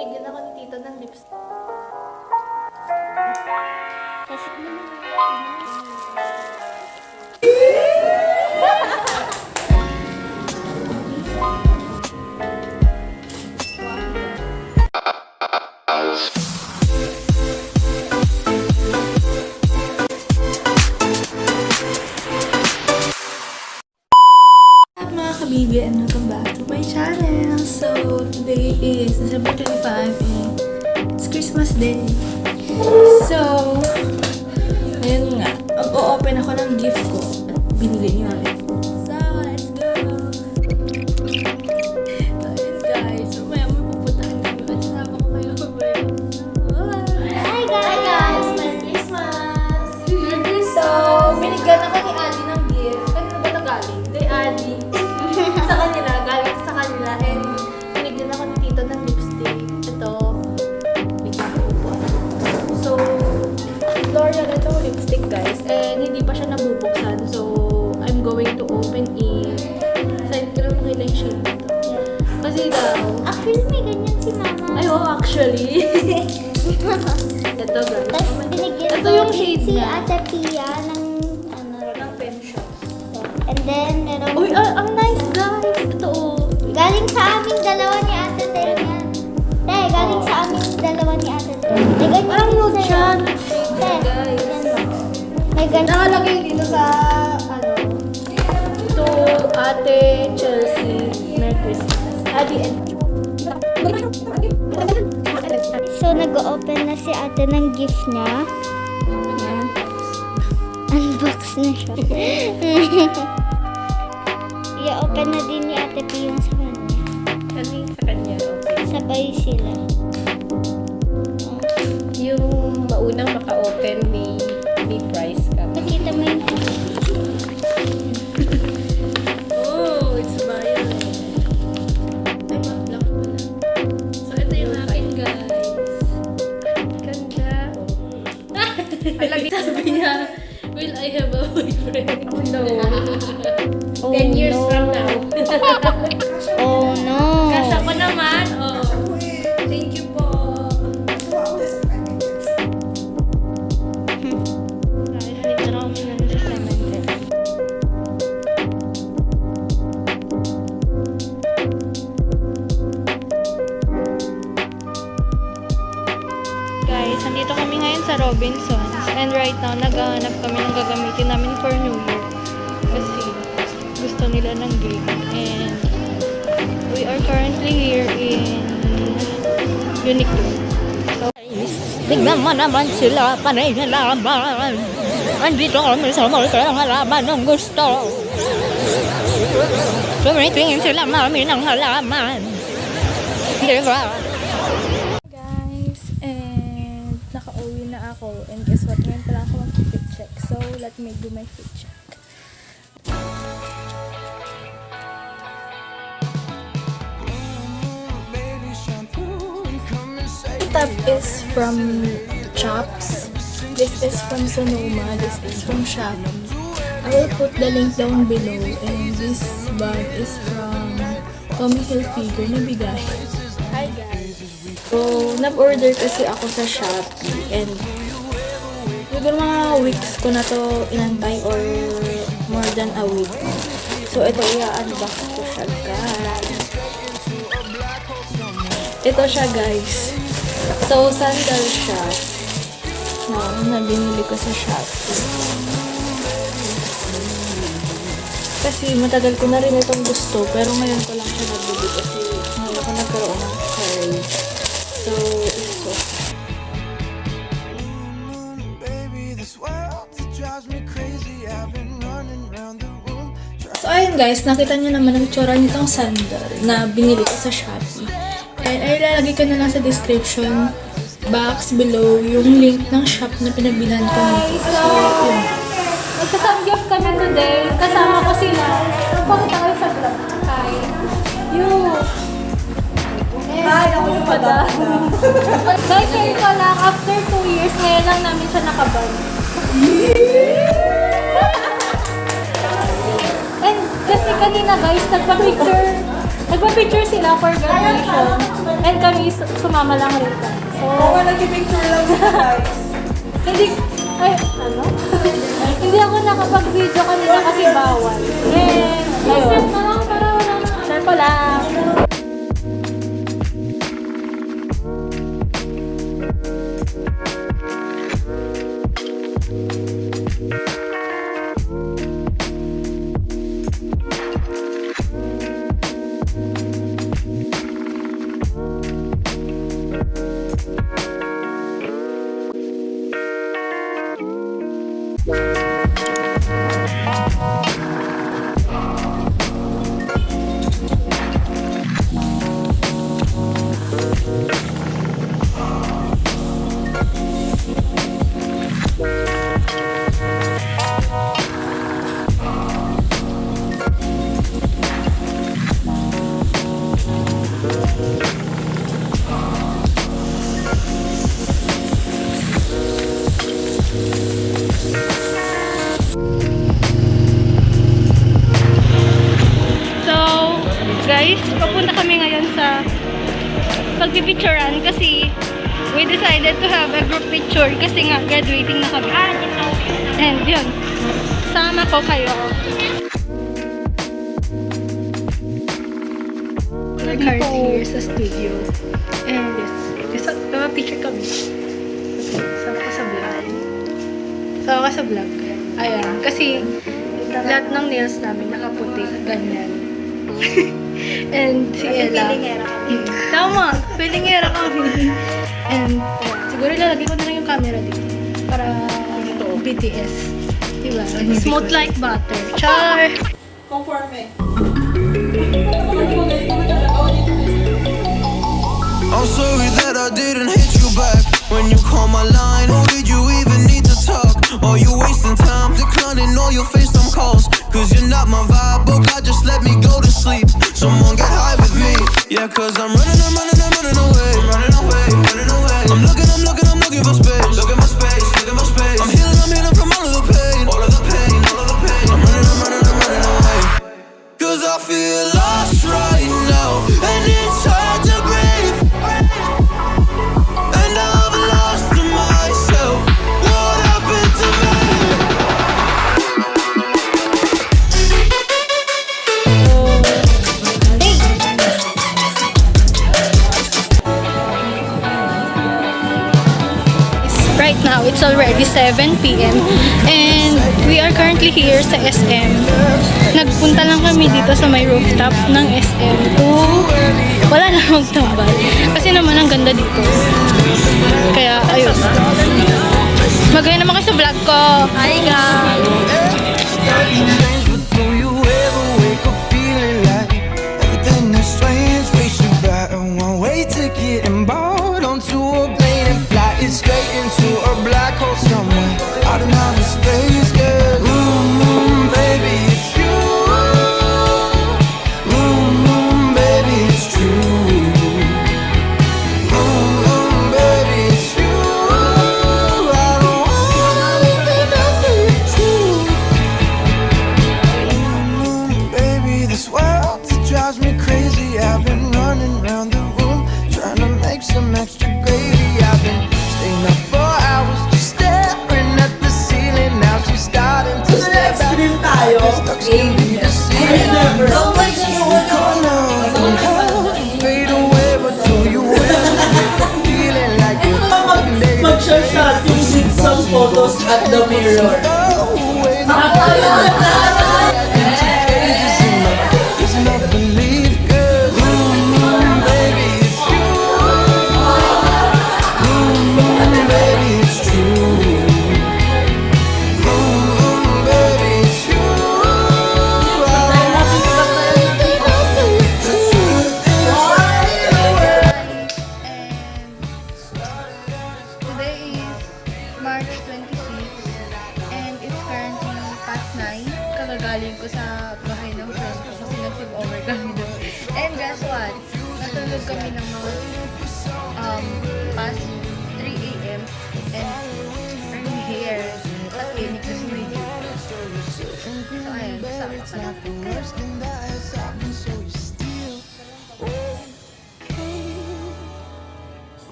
binigyan ako ni tita ng lipstick. Kasi mga kabibe, and welcome back to my channel. So, today is December 25 and it's Christmas Day. So, ngayon nga, mag-o-open ako ng gift ko at binili niyo ulit. So, let's go! So, yun guys, so maya may pupuntahan kayo at sama ko kayo. Hi guys! Merry Christmas! So, binigyan ako ni Adi ng gift. Kanina ba ito galing? Kay Adi. Sa kanila, galing sa kanila, and binigyan ako ni tito ng lipstick. Ito, bigyan ko po. So, L'Oreal ito lipstick guys, and hindi pa siya nabubuksan. So, I'm going to open it. Saan ko lang makita yung shade nito. Kasi daw, Actually, may ganyan si mama. ay oh, actually. Ito guys. Tapos binigyan Ito ko yung din shade si niya. Ate Pia ng Ng pen shop. And then, meron... Uy, ang nice guys. Ito oh. Galing sa aming dalawa ni Ate Tel yan. Te, galing sa aming dalawa ni Ate Tel. May ganyan Parang din nude sa'yo. siya. Te, Guys. yan lang. May ganyan. Nakalagay dito sa, to Ate Chelsea, Merry Christmas. Adi and So, nag-open na si ate ng gift niya. Yan. Unbox na siya. I-open na din ni Ate P yung sa kanya. Ano yung sa kanya? Okay. Sabay sila. Yung maunang maka-open, may price ka. Nakita mo yung Oh, it's Bayan. Ay, mag-block mo na. So, ito yung akin, guys. Ganda. Sabi niya, will I have a boyfriend? Oh no. Oh, 10 years no. from now. Oh no. Kasha ko naman. Oh. Thank you po. Guys, nandito kami ngayon sa Robinsons, and right now naghahanap kami ng gagamitin namin for New Year kasi gusto nila ng game, and we are currently here in Uniqlo. Tignan mo naman sila, panay na laban. Andito kami sa mall, kaya halaman ng gusto. Tumitingin sila, mami ng halaman. Diba? Guys, and naka-uwi na ako, and guess what, ngayon pala ako mag-fit check, so let me do my fit check. Top is from Chops. This is from Sonoma. This is from Shopee. I will put the link down below. And this bag is from Tommy Hilfiger na bigay. Hi guys! So, nag-order kasi ako sa Shopee. And siguro mga weeks ko na to inantay or more than a week. So, ito i-unbox ko siya guys. Ito siya guys. So, sandal siya. Na binili ko sa Shopee. Kasi matagal ko na rin itong gusto. Pero ngayon ko lang siya nabili kasi ngayon ko nagkaroon ng curve. So, ito. So, ayun guys. Nakita niyo naman ang tsura nitong sandal na binili ko sa Shopee. And ay ilalagay ko na lang sa description box below yung link ng shop na pinagbilan ko nito. So, yun. Magkasamgyup kami today, kasama ko sila. Pakita kayo sa vlog. Hi. You. Hi, ako yung madam. Guys, ngayon pa lang, after 2 years, ngayon lang namin siya nakabag. And kasi kanina guys, nagpa-picture sila for graduation. And kami sumama lang rito. So, nag-picture lang guys. hindi, ay, ano? Hindi ako nakapag-video kanina kasi bawal. Eh, ayun. Share ko lang. Guys, papunta kami ngayon sa pagpipicturean kasi we decided to have a group picture kasi nga graduating na kami. And yun, sama ko kayo. We're currently here sa studio. And yes, picture kami. Sama ka sa vlog. Sama ka sa vlog. Ayan, kasi lahat ng nails namin nakaputi, ganyan. And si Ella. Pilingera kami. Tama, pilingera kami. And siguro lalagay ko na lang yung camera dito. Para BTS. Diba? Smooth like butter. Char! Conforme. I'm sorry that I didn't hit you back when you call my line. Or did you even need to talk? Or you wasting time declining all your FaceTime calls? Cause you're not my vibe, oh God, just let me go to sleep. Someone get high with me. Yeah, cause I'm running away. I'm looking for space. Looking for space. I'm healing from all of the pain. I'm running away. Cause I feel lost right now. And it's hard to breathe. And I've lost myself. What happened to me? Right now, it's already 7 p.m. and we are currently here sa SM. Nagpunta lang kami dito sa may rooftop ng SM to wala na magtambal. Kasi naman ang ganda dito. Kaya, ayun. Magaya naman kayo sa vlog ko. Hi guys! But do you ever wake up feeling like everything is strange? Race you by a one-way ticket and board onto a plane and fly it straight into a black hole somewhere out in outer space, girl. Baby, it's you. Baby, it's true. Baby, it's you. I don't wanna live it true. Baby, this world it drives me crazy. I've been running around the room trying to make some extra gravy. I've been staying up for hours just staring at the ceiling. Now she's starting to step back. Din tayo. Fade away, but do you ever feeling like you're Mag-share shot yung some photos at the mirror. Today is March 26 and it's currently past 9. Kagagaling ko sa bahay ng friend ko kasi nag-sleepover kami doon. And guess what? Natulog kami ng mga past 3 a.m. and early hair at clinic kasi may duty. So ayun, sama ka na.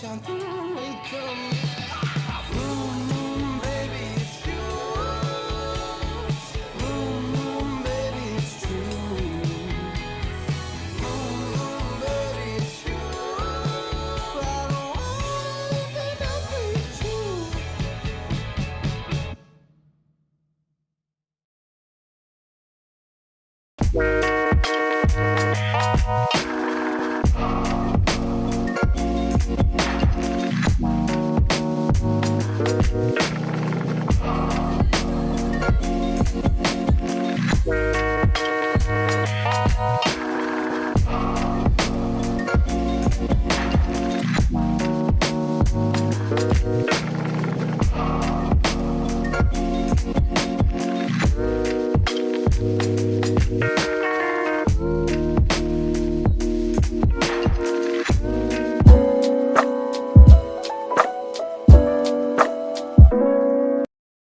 shine through when you come.